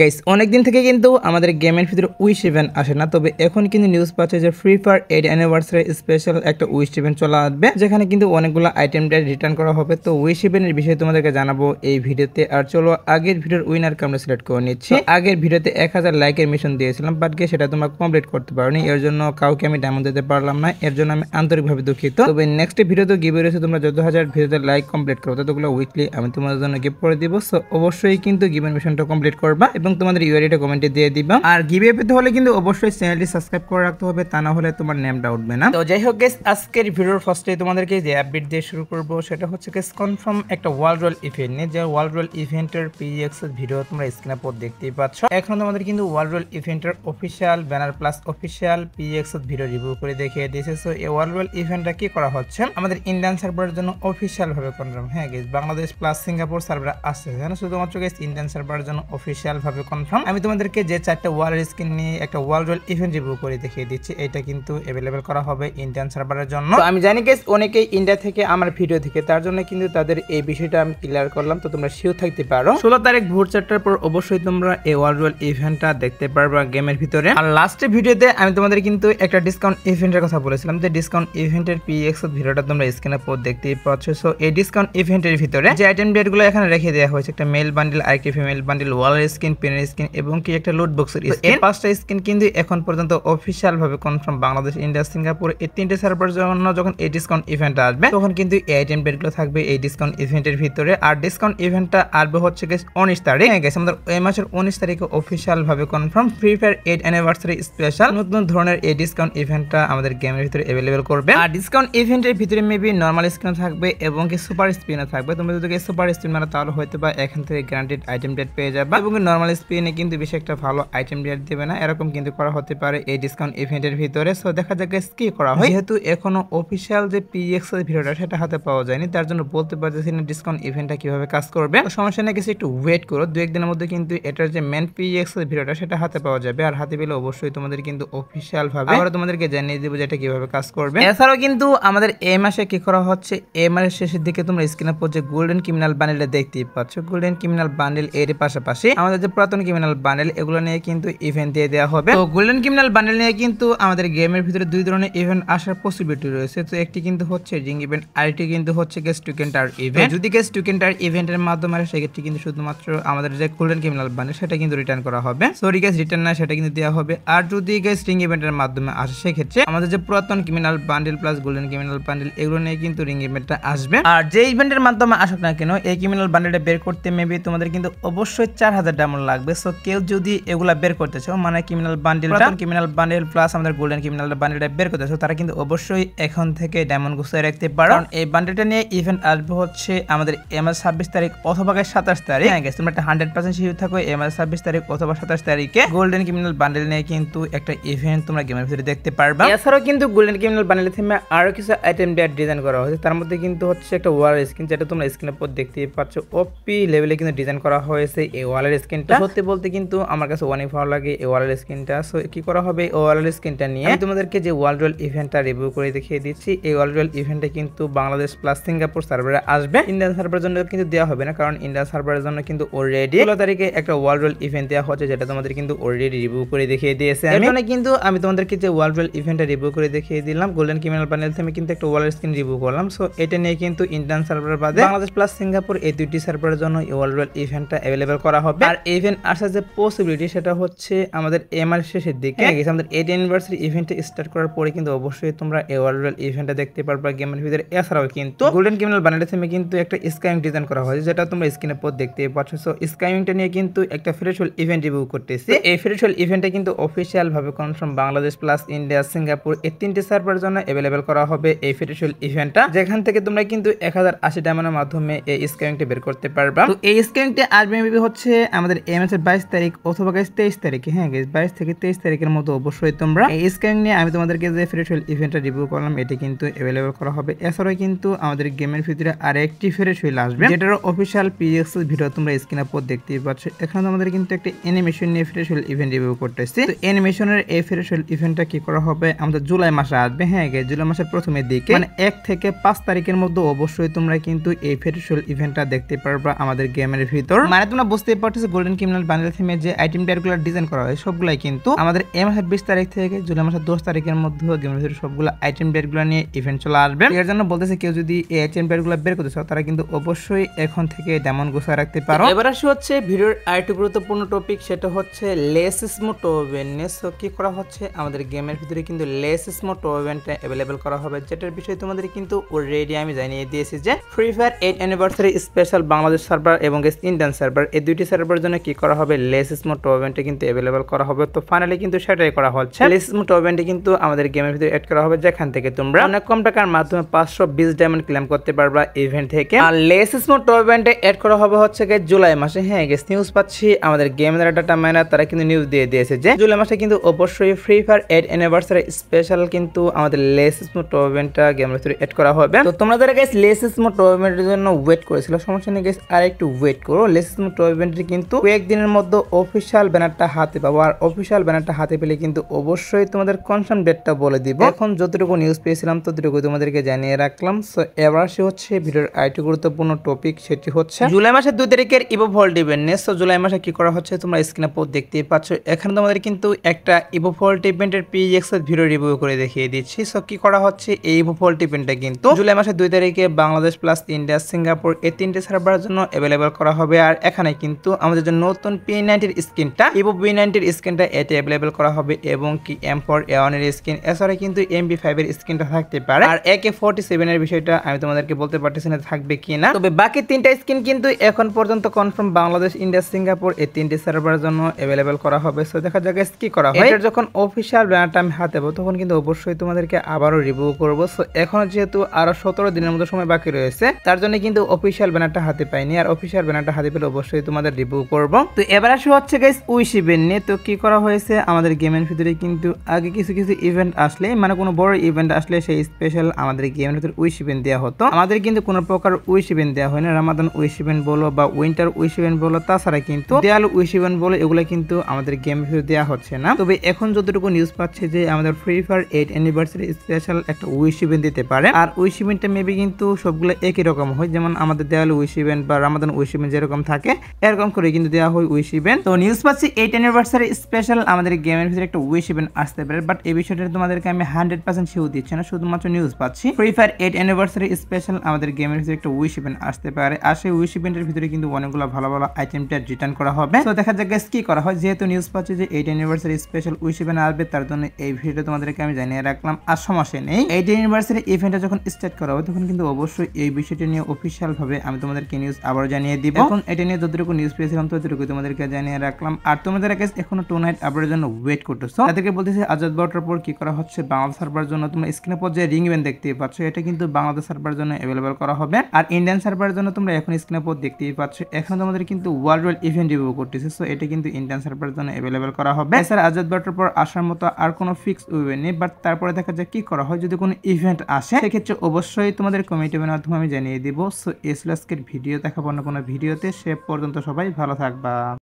Guys অনেকদিন থেকে কিন্তু আমাদের গেমের ভিতরে উইশ ইভেন্ট আসে না, তবে এখন কিন্তু নিউজ পাচ্ছে যে ফ্রি ফায়ার 8 অ্যানিভার্সারি স্পেশাল একটা উইশ ইভেন্ট চলে আসবে, যেখানে কিন্তু অনেকগুলো আইটেম রিটার্ন করা হবে। তো উইশ ইভেন্টের বিষয়ে তোমাদেরকে জানাবো এই ভিডিওতে। আর চলো আগের ভিডিওর উইনারকে আমরা সিলেক্ট করে নিচ্ছি। আগের ভিডিওতে 1000 লাইকের মিশন দিয়েছিলাম, বাট গিয়ে সেটা তোমরা কমপ্লিট করতে পারোনি, এর জন্য কাউকে আমি ডায়মন্ড দিতে পারলাম না, এর জন্য আমি আন্তরিকভাবে দুঃখিত। তবে নেক্সট ভিডিওতে গিভ রয়েছে, তোমরা যত হাজার ভিডিওতে লাইক কমপ্লিট করো ততগুলো উইকলি আমি তোমাদের জন্য গিভ করে দিব। সো অবশ্যই কিন্তু গিভের মিশনটা কমপ্লিট করবা এবং তোমাদের ইউআইডিটা কমেন্টে দিয়ে দিবা। আর গিভে পেতে হলে কিন্তু অবশ্যই চ্যানেলটি সাবস্ক্রাইব করে রাখতে হবে, তা না হলে তোমার নেমটা উঠবে না। তো যাই হোক গাইস, আজকের ভিডিওর ফার্স্টে তোমাদেরকে যে আপডেট দিয়ে শুরু করব সেটা হচ্ছে গাইস কনফার্ম একটা ওয়ার্ল্ড রয়্যাল ইভেন্ট নিয়ে, যে ওয়ার্ল্ড রয়্যাল ইভেন্টের পিএক্স ভিডিও তোমরা স্ক্রিনে পর দেখতেই পাচ্ছ। এখন তোমাদের কিন্তু ওয়ার্ল্ড রয়্যাল ইভেন্টের official banner plus official PX video review করে দেখিয়ে দিয়েছে। সো এই ওয়ার্ল্ড রয়্যাল ইভেন্টটা কি করা হচ্ছে আমাদের ইন্ডিয়ান সার্ভারের জন্য অফিশিয়াল ভাবে কনফার্ম। হ্যাঁ guys, Bangladesh plus Singapore server আসছে, শুধুমাত্র গাইস ইন্ডিয়ান সার্ভারের জন্য অফিশিয়াল ভাবে কনফার্ম। আমি তোমাদেরকে যে 4টা ওয়ার্ল্ড স্কিন নিয়ে একটা ওয়ার্ল্ড রয়্যাল ইভেন্ট রিভিউ করে দেখিয়ে দিচ্ছি, এটা কিন্তু अवेलेबल করা হবে ইন্ডিয়ান সার্ভারের জন্য। তো আমি জানি গাইস অনেকেই ইন্ডিয়া থেকে আমার ভিডিও দেখে, তার জন্য কিন্তু তাদের এই বিষয়টা আমি ক্লিয়ার করলাম। তো তোমরা শিওর থাকতে পারো 16 তারিখ ভোর 4টার পর অবশ্যই তোমরা এই ওয়ার্ল্ড রয়্যাল ইভেন্টটা দেখতে পারবা গেমের ভিতরে। আর লাস্টের ভিডিওতে আমি তোমাদের কিন্তু একটা ডিসকাউন্ট ইভেন্টের কথা বলেছিলাম, যে ডিসকাউন্ট ইভেন্টের পিএক্স ভিডিওটা তোমরা স্ক্রিনে পর দেখতেই পাচ্ছ। সো এই ডিসকাউন্ট ইভেন্টের ভিতরে যে আইটেম ডেটগুলো এখানে রেখে দেওয়া হয়েছে, একটা মেল বান্ডেল, আরেকটি ফিমেল বান্ডেল, ওয়ালের স্কিন, পেনের স্কিন এবং কি একটা লুট বক্সের স্কিন। এই 5টা স্কিন কিন্তু এখন পর্যন্ত অফিশিয়াল ভাবে কনফার্ম বাংলাদেশ, ইন্ডিয়া, সিঙ্গাপুর এই 3টে সার্ভারের জন্য। যখন এই ডিসকাউন্ট ইভেন্ট আসবে তখন কিন্তু এই আইটেম ডেটগুলো থাকবে এই ডিসকাউন্ট ইভেন্টের ভিতরে। আর ডিসকাউন্ট ইভেন্টটা আসবে হচ্ছে গাইস 19 তারিখ। হ্যাঁ গাইস, আমাদের এই মাসের 19 তারিখে অফিশিয়াল ভাবে confirm free fire 8 anniversary special নতুন ধরনের এই ডিসকাউন্ট ইভেন্টটা আমাদের গেমের ভিতরে अवेलेबल করবে। আর ডিসকাউন্ট ইভেন্টের ভিতরে মেবি নরমাল স্পিন থাকবে এবং কি সুপার স্পিনও থাকবে। তোমরা যদি সুপার স্পিন মানে তাহলে হয়তো বা এখান থেকে গ্যারান্টেড আইটেম ডেট পেয়ে যাবে, এবং নরমাল স্পিনে কিন্তু বেশি একটা ভালো আইটেম ডেট দেবে না, এরকম কিন্তু করা হতে পারে এই ডিসকাউন্ট ইভেন্টের ভিতরে। সো দেখা যাক গাইস কি করা হয়, যেহেতু এখনো অফিশিয়াল যে পিএক্স এর ভিডিওটা সেটা হাতে পাওয়া যায়নি, তার জন্য বলতে পারতেছি না ডিসকাউন্ট ইভেন্টটা কিভাবে কাজ করবে। সমস্যা নেই, কিছু একটু ওয়েট করো, 2-1 দিনের মধ্যে কিন্তু এটার যে মেন পিএক্স এর ভিডিওটা সেটা হাতে পাওয়া যাবে। আর হাতে পেলে অবশ্যই তোমাদের কিন্তু অফিশিয়াল ভাবে আমরা তোমাদেরকে জানিয়ে দেব যে এটা কিভাবে কাজ করবে। এছাড়াও কিন্তু আমাদের এই মাসে কি করা হচ্ছে, এই মাসের শেষের দিকে তোমরা স্ক্রিনে পর যে গোল্ডেন ক্রিমিনাল বান্ডেলটা দেখতেই পাচ্ছ, গোল্ডেন ক্রিমিনাল বান্ডেল এর পাশাপাশি আমাদের যে পুরাতন ক্রিমিনাল বান্ডেল এগুলো নিয়ে কিন্তু ইভেন্ট দিয়ে দেওয়া হবে। তো গোল্ডেন ক্রিমিনাল বান্ডেল নিয়ে কিন্তু আমাদের গেমের ভিতরে 2 ধরনের ইভেন্ট আসার পসিবিলিটি রয়েছে। তো একটি কিন্তু হচ্ছে রিং ইভেন্ট, আরেকটি কিন্তু হচ্ছে গেস্ট টোকেন টার ইভেন্ট। যদি গেস্ট টোকেন টার ইভেন্টের মাধ্যমে আসে সেক্ষেত্রে কিন্তু শুধুমাত্র আমাদের যে গোল্ডেন ক্রিমিনাল বান্ডেল সেটা কিন্তু রিটার্ন করা হবে, সরি গেস রিটার্ন না, সেটা কিন্তু দেওয়া হবে। আর যদি গেস্ট রিং ইভেন্টের মাধ্যমে আসে সেক্ষেত্রে আমাদের যে পুরাতন criminal bundle plus golden criminal bundle এগুলো নিয়ে কিন্তু রিং ইভেন্টটা আসবে। আর যে ইভেন্টের মাধ্যমে আসুক না কেন, এই ক্রিমিনাল বান্ডেলটা বের করতে মেবি তোমাদের কিন্তু অবশ্যই 4000 ডায়মন্ড লাগবে। সো কেউ যদি এগুলা বের করতে চাও, মানে ক্রিমিনাল বান্ডেলটা, ক্রিমিনাল বান্ডেল প্লাস আমাদের গোল্ডেন ক্রিমিনাল বান্ডেলটা বের করতে চাও, তারা কিন্তু অবশ্যই এখন থেকে ডায়মন্ড গুছিয়ে রাখতে পারো। কারণ এই বান্ডেলটা নিয়ে ইভেন্ট আসবে হচ্ছে আমাদের এই মাসের 26 তারিখ অথবা 27 তারিখ। হ্যাঁ গাইস, তোমরা একটা 100% শিওর থাকো এই মাসের 26 তারিখ অথবা 27 তারিখে গোল্ডেন ক্রিমিনাল বান্ডেল নিয়ে কিন্তু একটা ইভেন্ট তোমরা গেমের ভিতরে দেখতে পারবা। এছাড়াও কিন্তু গোল্ডেন ক্রিমিনাল বান্ডেল থেকে আরো কিছু আইটেম ডিজাইন করা হয়েছে, তার মধ্যে কিন্তু হচ্ছে একটা ওয়াল স্কিন, যেটা তোমরা স্ক্রিনের পর দেখতেই পাচ্ছ। ওপি লেভেলে কিন্তু ডিজাইন করা হয়েছে এই ওয়ালের স্কিনটা। সত্যি বলতে কিন্তু আমার কাছে অনেক ভালো লাগে এই ওয়ালের স্কিনটা। সো কি করা হবে, এই ওয়ালের স্কিনটা নিয়ে আমি তোমাদেরকে যে ওয়ার্ল্ড রয়্যাল ইভেন্টটা রিভিউ করে দেখিয়ে দিচ্ছি। এই ওয়ার্ল্ড রয়্যাল ইভেন্টটা কিন্তু বাংলাদেশ প্লাস সিঙ্গাপুর সার্ভারে আসবে, ইন্ডিয়ান সার্ভারের জন্য কিন্তু দেওয়া হবে না, কারণ ইন্ডিয়ান সার্ভারের জন্য কিন্তু অলরেডি 16 তারিখে একটা ওয়ার্ল্ড রয়্যাল ইভেন্ট দেওয়া হচ্ছে, যেটা তোমাদের কিন্তু অলরেডি রিভিউ করে দেখিয়ে দিয়েছে। এখানে কিন্তু আমি তোমাদেরকে যে ওয়ার্ল্ড রয়্যাল ইভেন্টটা রিভিউ করে দেখিয়ে দিলাম, গোল্ডেন ক্রিমিনাল বান্ডেল থেকে কিন্তু একটা ওয়ালের স্কিন রিভিউ করলাম। সো এটা নিয়ে কিন্তু ইন্ডিয়ান সার্ভার বাদে বাংলাদেশ প্লাস সিঙ্গাপুর এই 2টি সার্ভারের জন্য এই ওয়ার্ল্ড রয়্যাল ইভেন্টটা अवेलेबल করা হবে। আর ইভেন্ট আসার যে পসিবিলিটি সেটা হচ্ছে আমাদের এমআর শেষের দিকে। আমাদের 8 অ্যানিভার্সারি ইভেন্ট স্টার্ট করার পরে কিন্তু অবশ্যই তোমরা এই ওয়ার্ল্ড রয়্যাল ইভেন্টটা দেখতে পারবা গেমের ভিতরে। এছাড়াও কিন্তু গোল্ডেন ক্রিমিনাল বান্ডেল থেকে কিন্তু একটা স্কাইং ডিজাইন করা হয়েছে, যেটা তোমরা স্ক্রিনের পর দেখতে পাচ্ছ। সো স্কাইংটা নিয়ে কিন্তু একটা ফ্রেশওয়াল ইভেন্ট রিভিউ করতেছি। এই ফ্রেশওয়াল ইভেন্টটা কিন্তু অফিশিয়াল ভাবে confirm Bangladesh plus India, Singapore এই 3টে সার্ভারের জন্য अवेलेबल করা হবে এই ফ্রেশওয়াল ইভেন্টটা, যেখান থেকে তোমরা কিন্তু 1080 ডায়মন্ডের মাধ্যমে এই স্কাইংটা বের করতে পারবা। তো এই স্কাইংটা আসবে মেবি হচ্ছে আমাদের এই মাসের 22 তারিখ অথবা 23 তারিখে। হ্যাঁ গাইস, 22 থেকে 23 তারিখের মধ্যে অবশ্যই তোমরা এই স্কাইং নিয়ে আমি তোমাদেরকে যে ফ্রেশওয়াল ইভেন্টটা রিভিউ করলাম এটা কিন্তু अवेलेबल করা হবে। এছাড়াও কিন্তু আমাদের গেমের ভিতরে আরেকটি ফ্রেশওয়াল আসবে, যেটার অফিশিয়াল পিএক্স ভিডিও তোমরা স্ক্রিনে পর দেখতেই পাচ্ছ। এখানে আমাদের কিন্তু একটা অ্যানিমেশন নিয়ে ফ্রেশওয়াল ইভেন্ট রিভিউ করতেছি। তো অ্যানিমেশনের এই ফ্রেশওয়াল ইভেন্টটা কি করা হবে আমাদের জুলাই মাসে আসবে। হ্যাঁ গাইস, জুলাই মাসের প্রথমের দিকে মানে 1 থেকে 5 তারিখের মধ্যে অবশ্যই তোমরা কিন্তু এই ফ্রেশওয়াল ইভেন্টটা দেখতে পারবা আমাদের গেমের ভিতর। মানে তোমরা বুঝতেই পারতেছো গোল্ডেন ক্রিমিনাল বান্ডেল থিমে যে আইটেম টায়ারগুলো ডিজাইন করা হয় সবগুলাই কিন্তু আমাদের এই মাসের 20 তারিখ থেকে জুলাই মাসের 10 তারিখের মধ্যে গেমের ভিতরে সবগুলো আইটেম টায়ারগুলো নিয়ে ইভেন্ট চলে আসবে। এর জন্য বলতেছে কেউ যদি এই আইটেম টায়ারগুলো বের করতে চাও তারা কিন্তু অবশ্যই এখন থেকে ডায়মন্ড গোছায় রাখতে পারো। এবার আসি হচ্ছে ভিডিওর আরেকটি গুরুত্বপূর্ণ টপিক, সেটা হচ্ছে লেস স্মুথ ওভেন্টনেস। তো কি করা হচ্ছে আমাদের গেমের ভিতরে কিন্তু লেস স্মুথ ওভেন্টটা অ্যাভেলেবল করা হবে, যেটার বিষয়ে তোমাদের কিন্তু অলরেডি আমি জানিয়ে দিয়েছি যে free fire 8 anniversary special Bangladesh server এবং ইন্ডিয়ান সার্ভার এই দুইটি সার্ভারের জন্য কি করা হবে লেস স্মুথ ওভেন্টে কিন্তু অ্যাভেলেবল করা হবে। তো ফাইনালি কিন্তু সেটাই করা হচ্ছে। লেস স্মুথ ওভেন্টে কিন্তু আমাদের গেমের ভিতরে অ্যাড করা হবে, যেখান থেকে তোমরা অনেক কম টাকার মাধ্যমে 520 ডায়মন্ড ক্লেম করতে পারবা ইভেন্ট থেকে। আর লেস স্মুথ ওভেন্টে অ্যাড করা হবে হচ্ছে জুলাই মাসে। হ্যাঁ গেস নিউজ পাচ্ছি আমাদের গেম ডাটা মাইনার তারা কিন্তু নিউজ দিয়ে দিয়েছে যে জুলাই মাসে কিন্তু অবশ্যই ফ্রি ফায়ার 8 অ্যানিভার্সারি স্পেশাল কিন্তু আমাদের লেস স্মুথ ওভেন্টটা গেমের ভিতরে অ্যাড করা হবে। তো তোমরা যারা গাইস লেস স্মুথ ওভেন্টের জন্য ওয়েট করেছিল সমস্যা নেই গাইস, আর একটু ওয়েট করো। লেস স্মুথ ওভেন্টের কিন্তু কয়েকদিনের মধ্যে অফিশিয়াল ব্যানারটা হাতে পাবো, আর অফিশিয়াল ব্যানারটা হাতে পেলে কিন্তু অবশ্যই তোমাদের কনফার্ম ডেটটা বলে দিব। এখন যতটুকু নিউজ পেয়েছিলাম ততটুকু তোমাদেরকে জানিয়ে রাখলাম। সো এবার সে হচ্ছে ভিডিওর আরেকটি গুরুত্বপূর্ণ টপিক, সেটি হচ্ছে জুলাই মাসের 2 তারিখের Evo Vault event. So July মাসে কি করা হচ্ছে তোমরা স্ক্রিনে পর দেখতেই পাচ্ছ। এখানে তোমাদের কিন্তু একটা ইভো ভল্ট ইভেন্টের পিএক্স এর ভিডিও রিভিউ করে দেখিয়ে দিচ্ছি। সো কি করা হচ্ছে এই ইভো ভল্ট ইভেন্টটা কিন্তু জুলাই মাসের 2 তারিখে বাংলাদেশ প্লাস ইন্ডিয়া সিঙ্গাপুর এই তিনটে সার্ভারের জন্য অ্যাভেলেবল করা হবে। আর এখানে কিন্তু আমাদের যে নতুন P90 এর স্কিনটা ইভো P90 এর স্কিনটা এতে অ্যাভেলেবল করা হবে, এবং কি M4 A1 এর স্কিন, এছাড়া কিন্তু MP5 এর স্কিনটা থাকতে পারে। আর AK47 এর বিষয়টা আমি তোমাদেরকে বলতে পারতেছি না থাকবে কিনা, তবে বাকি তিনটা স্কিন কিন্তু এখন পর্যন্ত কনফার্ম বাংলাদেশ ইন্ডিয়া সিঙ্গাপুর এই তিনটি সার্ভারের জন্য অ্যাভেলেবল করা হবে। সো দেখা যাক কি করা হয়। এটার যখন অফিশিয়াল ব্যানারটা আমি হাতে পাবো তখন কিন্তু অবশ্যই তোমাদেরকে আবারও রিভিউ করব। সো এখন যেহেতু আরো 17 দিনের মতো সময় বাকি রয়েছে তার জন্য কিন্তু অফিশিয়াল ব্যানারটা হাতে পাইনি, আর অফিশিয়াল ব্যানারটা হাতে পেলে অবশ্যই তোমাদের রিভিউ করব। তো এবার আসে হচ্ছে গাইস উইশ ইভেন্ট নিয়ে। তো কি করা হয়েছে আমাদের গেমের ভিতরে কিন্তু আগে কিছু ইভেন্ট আসলে মানে কোনো বড় ইভেন্ট আসলে সেই স্পেশাল আমাদের গেমের ভিতরে উইশ ইভেন্ট দেওয়া হতো। আমাদের কিন্তু কোনো প্রকার উইশ ইভেন্ট দেওয়া হয় না, রামাদান উইশ ইভেন্ট বলো বা উইন্টার উইশ ইভেন্ট বলো, তাছাড়া কিন্তু দেয়াল উইশ ইভেন্ট বলো এগুলো কিন্তু আমাদের গেমের ভিতরে দেওয়া হচ্ছে না। তবে এখন যতটুকু নিউজ পাচ্ছে যে আমাদের ফ্রি ফায়ার 8 অ্যানিভার্সারি স্পেশাল একটা উইশ ইভেন্ট দিতে পারে, আর উইশ ইভেন্টটা মেবি কিন্তু সবগুলো একই রকম হয়, যেমন আমাদের দেয়াল উইশ ইভেন্ট বা রামাদান উইশ ইভেন্ট যেরকম থাকে এরকম করে কিন্তু দেওয়া হয় উইশ ইভেন্ট। তো নিউজ পাচ্ছি 8 অ্যানিভার্সারি স্পেশাল আমাদের গেমের ভিতরে একটা উইশ ইভেন্ট আসতে পারে, বাট এই বিষয়টা তোমাদেরকে আমি 100% শিওর দিচ্ছি না, শুধুমাত্র নিউজ পাচ্ছি ফ্রি ফায়ার 8 অ্যানিভার্সারি স্পেশাল আমাদের গেমের ভিতরে একটা উইশ ইভেন্ট আসতে পারে। আর সেই উইশ ইভেন্টের ভিতরে কিন্তু অনেকগুলো ভালো ভালো আইটেমটা রিটার্ন করা হবে। তো দেখা যাক গাইস কি করা হয়। যেহেতু নিউজ পাচ্ছি যে 8 অ্যানিভার্সারি স্পেশাল উইশ ইভেন্ট আসবে তার জন্য এই ভিডিওটা তোমাদেরকে আমি জানিয়ে রাখলাম। আর সমস্যা নেই, 8 অ্যানিভার্সারি ইভেন্টটা যখন স্টার্ট করা হবে তখন কিন্তু অবশ্যই এই বিষয়টা নিয়ে অফিশিয়াল ভাবে আমি তোমাদেরকে নিউজ আবার জানিয়ে দিব। এখন এটা নিয়ে যতটুকু নিউজ পেয়েছিলাম ততটুকু তোমাদেরকে জানিয়ে রাখলাম। আর তোমাদের কাছে এখনো 2 নাইট আপডেটের জন্য ওয়েট করতেছো, তাদেরকে বলতেছি আজাদ বারোটার পর কি করা হচ্ছে বাংলাদেশ সার্ভারের জন্য। তোমরা স্ক্রিনে পর যে রিং ইভেন্ট দেখতেই পাচ্ছ এটা কিন্তু বাংলাদেশ সার্ভারের জন্য অ্যাভেলেবল করা হবে, আর ইন্ডিয়ান সার্ভারের জন্য তোমরা এখন স্ক্রিনে পর দেখতেই পাচ্ছ এখন তোমাদের কিন্তু ওয়ার্ল্ড ওয়াইড ইভেন্ট রিভিউ করতেছে। সো এটা কিন্তু ইন্ডিয়ান সার্ভারের জন্য অ্যাভেলেবল করা হবে। এছাড়া আজাদ বারোটার পর আসার মতো আর কোনো ফিক্স ইভেন্ট নেই, বাট তারপরে দেখা যাক কি করা হয়। যদি কোনো ইভেন্ট আসে সেক্ষেত্রে অবশ্যই তোমাদের কমিটির মাধ্যমে আমি জানিয়ে দিব। সো এই ছিল আজকের ভিডিও, দেখাবো না কোনো ভিডিওতে। সে পর্যন্ত সবাই ভালো থাকবা।